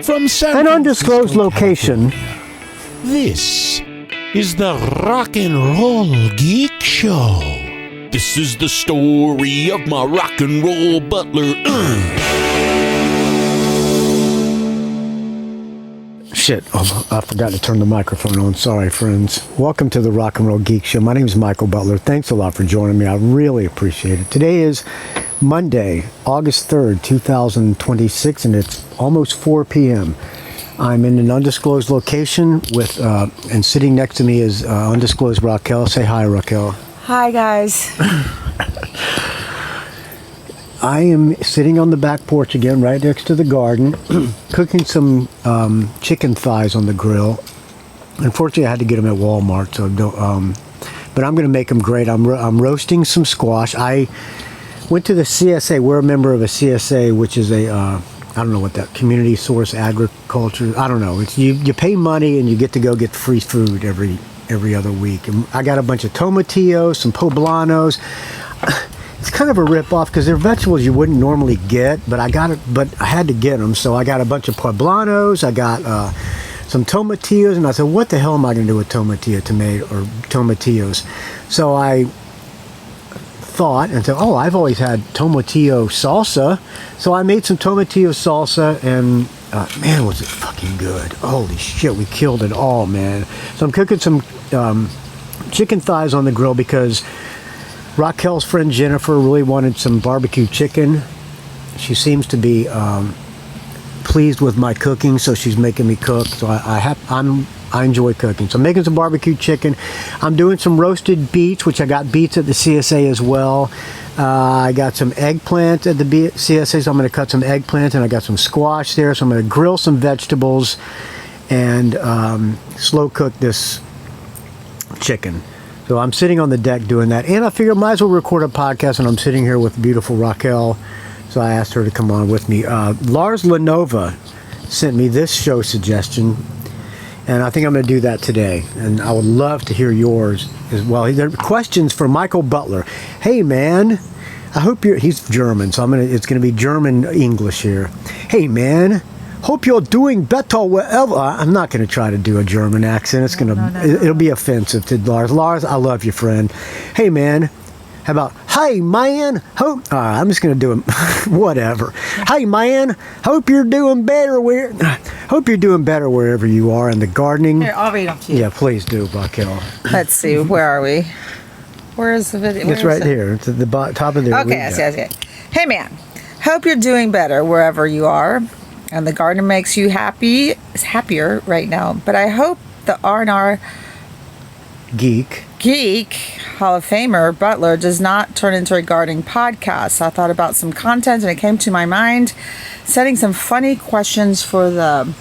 from San An undisclosed Francisco, location. This is the Rock and Roll Geek Show. This is the story of my rock and roll butler. Shit, I forgot to turn the microphone on. Sorry, friends. Welcome to the Rock and Roll Geek Show. My name is Michael Butler. Thanks a lot for joining me. I really appreciate it. Today is Monday, August 3rd, 2026, and it's almost 4 p.m. I'm in an undisclosed location with, and sitting next to me is undisclosed Raquel. Say hi, Raquel. Hi, guys. I am sitting on the back porch again, right next to the garden, cooking some chicken thighs on the grill. Unfortunately, I had to get them at Walmart, so don't. But I'm going to make them great. I'm roasting some squash. I went to the CSA. We're a member of a CSA, which is a I don't know what that community source agriculture. I don't know. It's you pay money and you get to go get free food every other week. And I got a bunch of tomatillos, some poblanos. It's kind of a rip-off because they're vegetables you wouldn't normally get, but I had to get them. So I got a bunch of poblanos, I got some tomatillos, and I said, what the hell am I going to do with tomatillos? So I thought and said, I've always had tomatillo salsa. So I made some tomatillo salsa, and man, was it fucking good. Holy shit, we killed it all, man. So I'm cooking some chicken thighs on the grill because Raquel's friend Jennifer really wanted some barbecue chicken. She seems to be pleased with my cooking, so she's making me cook. So I enjoy cooking. So I'm making some barbecue chicken. I'm doing some roasted beets, which I got beets at the CSA as well. I got some eggplant at the CSA, so I'm going to cut some eggplant, and I got some squash there. So I'm going to grill some vegetables and slow cook this chicken. So I'm sitting on the deck doing that, and I figured I might as well record a podcast, and I'm sitting here with beautiful Raquel, so I asked her to come on with me. Lars Lenova sent me this show suggestion, and I think I'm going to do that today, and I would love to hear yours as well. There are questions for Michael Butler. Hey, man, I hope he's German, so it's going to be German English here. Hey, man. Hope you're doing better wherever. I'm not going to try to do a German accent. It's it'll be offensive to Lars. Lars, I love you, friend. Hey, man. How about, hey, man. I'm just going to do him. Whatever. Hey, man. Hope you're doing better wherever you are in the gardening. Here, I'll read them to you. Yeah, please do, Raquel. Let's see. Where are we? Where is the video? It's right here. It's at the top of the. Okay, I see. Hey, man. Hope you're doing better wherever you are. And the garden makes you happier right now. But I hope the R&R Geek Hall of Famer Butler does not turn into a gardening podcast. I thought about some content, and it came to my mind, setting some funny questions for the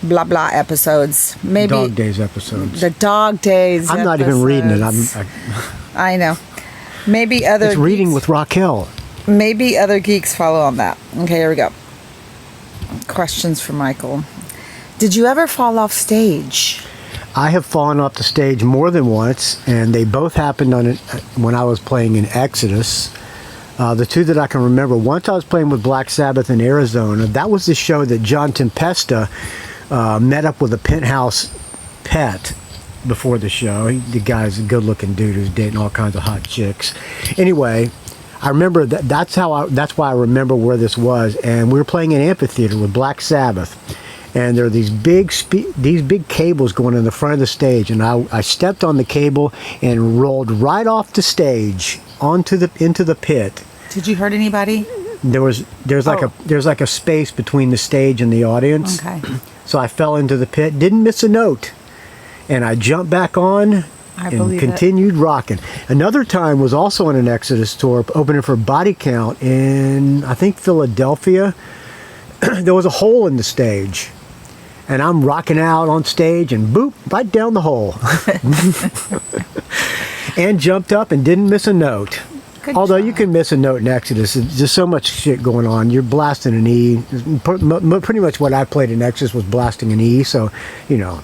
blah blah episodes. Maybe Dog Days episodes. The Dog Days. I'm not even reading it. I know. Maybe other. It's reading with Raquel. Maybe other geeks follow on that. Okay, here we go. Questions for Michael. Did you ever fall off stage? I have fallen off the stage more than once, and they both happened when I was playing in Exodus. The two that I can remember, once I was playing with Black Sabbath in Arizona. That was the show that John Tempesta met up with a Penthouse pet before the show. The guy's a good-looking dude who's dating all kinds of hot chicks. Anyway, I remember that's why I remember where this was, and we were playing an amphitheater with Black Sabbath, and there are these big cables going in the front of the stage, and I stepped on the cable and rolled right off the stage into the pit. Did you hurt anybody? There's like a space between the stage and the audience. Okay. So I fell into the pit, didn't miss a note, and I jumped back on. And continued rocking. Another time was also on an Exodus tour, opening for Body Count in, I think, Philadelphia. There was a hole in the stage, and I'm rocking out on stage, and boop, right down the hole. And jumped up and didn't miss a note. Although you can miss a note in Exodus. There's just so much shit going on. You're blasting an E. Pretty much what I played in Exodus was blasting an E, so, you know.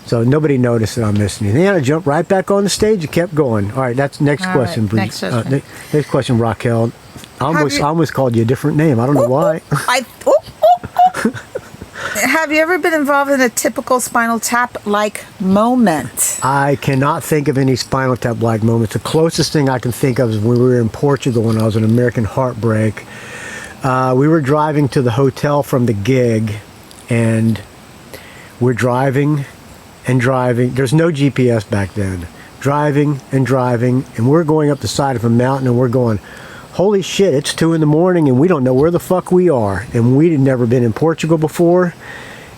So nobody noticed that I missed anything. Then I jumped right back on the stage and kept going. All right, that's next question. Right, next question, Raquel. I almost called you a different name. I don't know why. Have you ever been involved in a typical Spinal Tap-like moment? I cannot think of any Spinal Tap-like moments. The closest thing I can think of is when we were in Portugal when I was in American Heartbreak. We were driving to the hotel from the gig, and we're driving and driving. There's no GPS back then. Driving, and we're going up the side of a mountain, and we're going, holy shit, it's 2 a.m, and we don't know where the fuck we are. And we'd never been in Portugal before,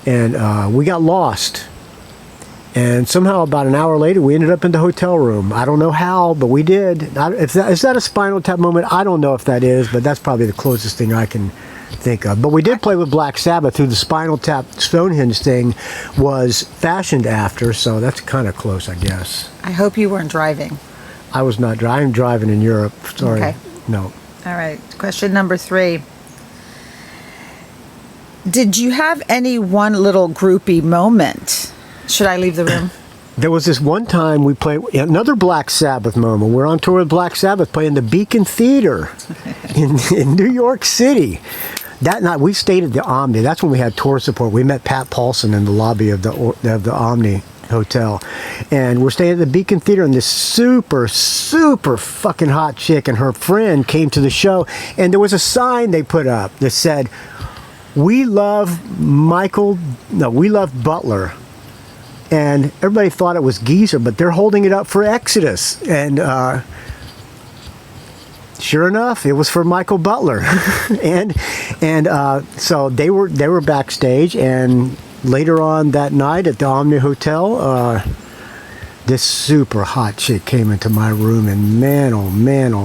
and we got lost. And somehow about an hour later, we ended up in the hotel room. I don't know how, but we did. Is that a Spinal Tap moment? I don't know if that is, but that's probably the closest thing I can think of. But we did play with Black Sabbath, who the Spinal Tap Stonehenge thing was fashioned after, so that's kind of close, I guess. I hope you weren't driving. I was not driving. I'm driving in Europe. Sorry. Okay. No. All right. Question number 3. Did you have any one little groupie moment? Should I leave the room? There was this one time we played another Black Sabbath moment. We're on tour with Black Sabbath playing the Beacon Theater in New York City. That night we stayed at the Omni. That's when we had tour support. We met Pat Paulson in the lobby of the Omni Hotel, and we're staying at the Beacon Theater, and this super fucking hot chick and her friend came to the show, and there was a sign they put up that said, we love Butler. And everybody thought it was Geezer, but they're holding it up for Exodus. And sure enough, it was for Michael Butler. and so they were backstage, and later on that night at the Omni Hotel, this super hot chick came into my room, and man, oh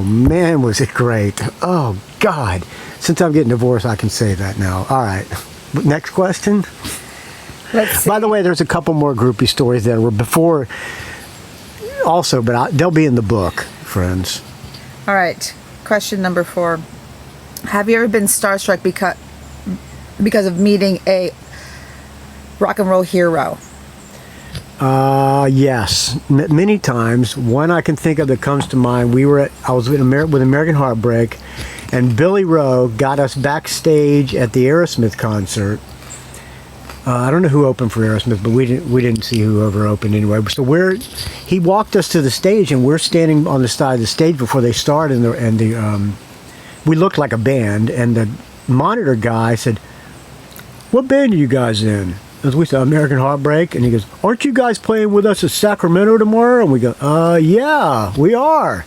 man, was it great. Oh, God. Since I'm getting divorced, I can say that now. All right. Next question. Let's see. By the way, there's a couple more groupie stories that were before also, but they'll be in the book, friends. All right. Question number 4. Have you ever been starstruck because of meeting a rock and roll hero? Yes, many times. One I can think of that comes to mind. I was with American Heartbreak, and Billy Rowe got us backstage at the Aerosmith concert. I don't know who opened for Aerosmith, but we didn't see whoever opened anyway. So he walked us to the stage, and we're standing on the side of the stage before they started, and we looked like a band, and the monitor guy said, "What band are you guys in?" As we said, American Heartbreak, and he goes, "Aren't you guys playing with us at Sacramento tomorrow?" And we go, "Yeah, we are."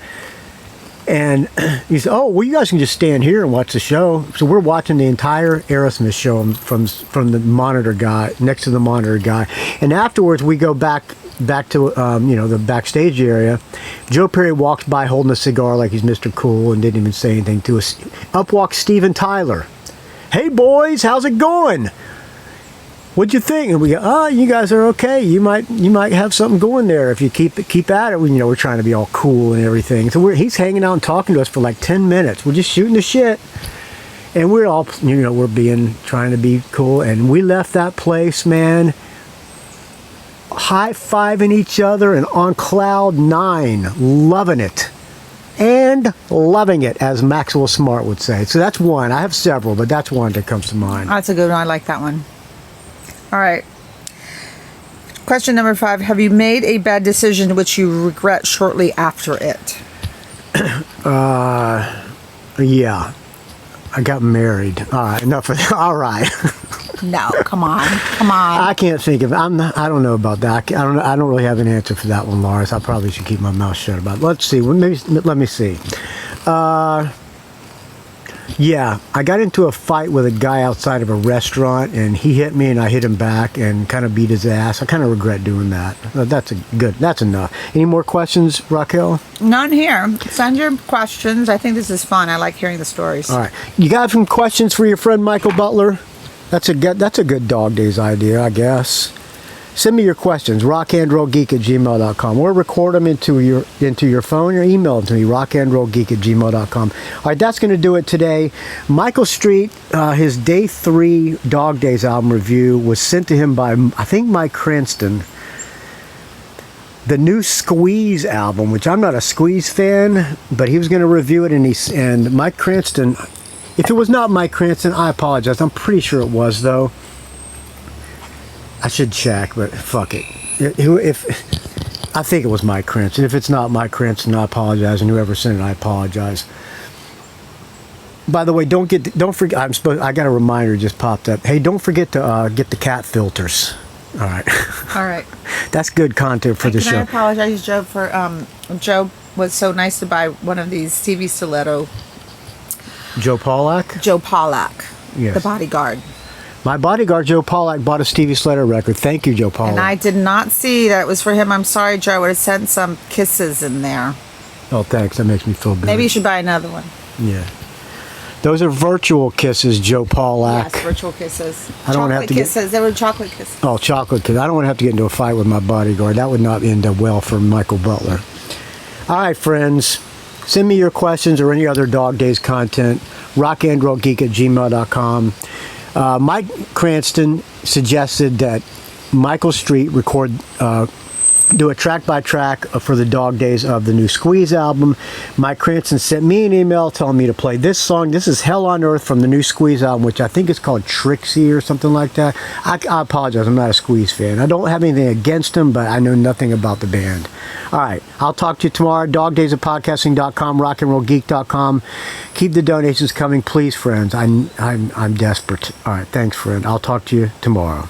And he said, "Oh, well, you guys can just stand here and watch the show." So we're watching the entire Aerosmith show from the monitor guy, next to the monitor guy. And afterwards, we go back to the backstage area. Joe Perry walks by holding a cigar like he's Mr. Cool and didn't even say anything to us. Up walks Steven Tyler. "Hey, boys, how's it going? What'd you think?" And we go, "Oh, you guys are okay. You might have something going there if you keep at it." We're trying to be all cool and everything. So he's hanging out and talking to us for like 10 minutes. We're just shooting the shit, and we're all we're trying to be cool. And we left that place, man, high-fiving each other and on cloud 9, loving it. And loving it, as Maxwell Smart would say. So that's one. I have several, but that's one that comes to mind. That's a good one. I like that one. All right. Question number 5. Have you made a bad decision which you regret shortly after it? Yeah. I got married. All right. Enough of that. All right. No, come on. I can't think of it. I don't know about that. I don't really have an answer for that one, Lars. I probably should keep my mouth shut about it. Let's see. Let me see. Yeah, I got into a fight with a guy outside of a restaurant, and he hit me, and I hit him back, and kind of beat his ass. I kind of regret doing that. That's enough. Any more questions, Raquel? None here. Send your questions. I think this is fun. I like hearing the stories. All right. You got some questions for your friend Michael Butler? That's a good Dog Days idea, I guess. Send me your questions, rockandrollgeek@gmail.com, or record them into your phone or email them to me, rockandrollgeek@gmail.com. All right, that's going to do it today. Michael Street, his Day 3 Dog Days album review was sent to him by, I think, Mike Cranston. The new Squeeze album, which I'm not a Squeeze fan, but he was going to review it, and Mike Cranston, if it was not Mike Cranston, I apologize. I'm pretty sure it was, though. I should check, but fuck it. If I think it was Mike Cranston. If it's not Mike Cranston, I apologize, and whoever sent it, I apologize. By the way, don't forget. I got a reminder just popped up. Hey, don't forget to get the cat filters. All right. All right. That's good content for the show. Can I apologize, Joe, for Joe was so nice to buy one of these TV stiletto. Joe Pawlak? Joe Pawlak. Yes. The bodyguard. My bodyguard, Joe Pawlak, bought a Stevie Slater record. Thank you, Joe Pawlak. And I did not see that it was for him. I'm sorry, Joe. I would have sent some kisses in there. Oh, thanks. That makes me feel good. Maybe you should buy another one. Yeah. Those are virtual kisses, Joe Pawlak. Yes, virtual kisses. I don't have to kisses. They were chocolate kisses. Oh, chocolate kisses. I don't want to have to get into a fight with my bodyguard. That would not end up well for Michael Butler. All right, friends. Send me your questions or any other Dog Days content. rockandrollgeek@gmail.com. Mike Cranston suggested that Michael Street do a track by track for the Dog Days of the new Squeeze album. Mike Cranston sent me an email telling me to play this song. This is Hell on Earth from the new Squeeze album, which I think is called Trixie or something like that. I apologize, I'm not a Squeeze fan. I don't have anything against them, but I know nothing about the band. All right, I'll talk to you tomorrow. dogdaysofpodcasting.com, rockandrollgeek.com. Keep the donations coming, please, friends. I'm desperate. All right, thanks, friend. I'll talk to you tomorrow.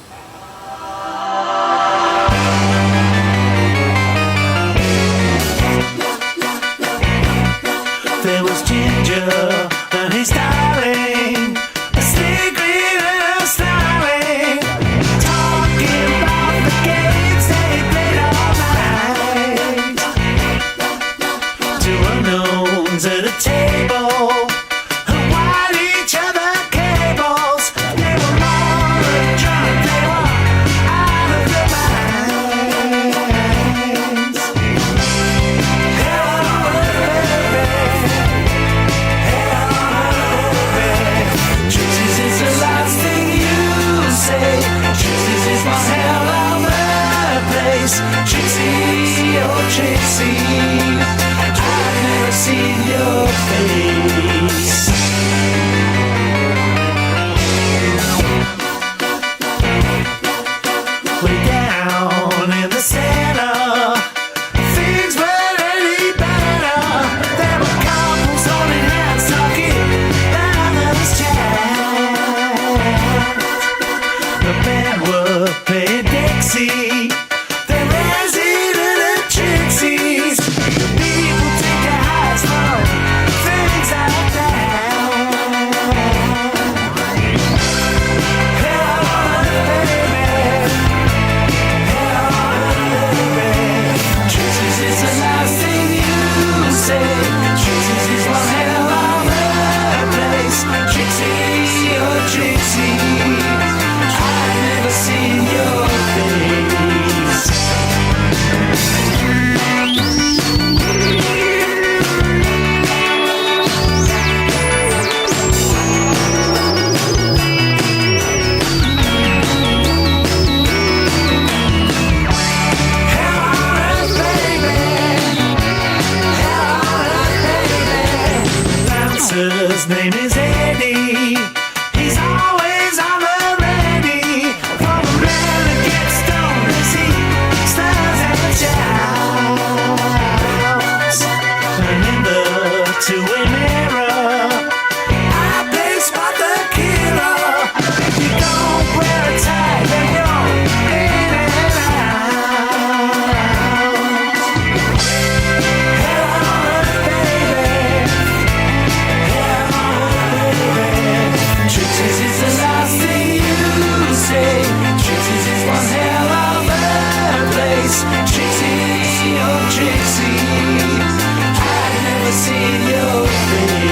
There was Ginger and his darling, a secret and a starling, talking about the games they played all night. Two unknowns at a table, who wired each other cables. They were more than drunk, they were out of their minds. Hell on earth, baby. Trixie's is the last thing you say. Trixie's is one hell of a place. Trixie, oh Trixie, I've never seen your face. Way down in the center, things weren't any better. There were couples holding hands talking. The band were playing Dixie. They resident at Trixie's. People take their eyes from things like that. Hell on earth, baby. Hell on earth, baby. Trixie's is the last thing you say. Trixie's is one hell of a place. Trixie, oh Trixie, I've never seen your face. Hell on earth, baby. Hell on earth, baby. Bouncer's name is Eddie. He's always on the ready for the man that gets stoned as he stands and shouts. And in the two-way mirror, I play Spot the Killer. If you don't wear a tie, then you're in and out. Hell on earth, baby. Hell on earth, baby. Trixie's is the last thing you say. Trixie's is one hell of a place. Trixie, oh Trixie, I've never seen your face.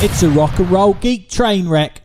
It's a rock and roll geek train wreck.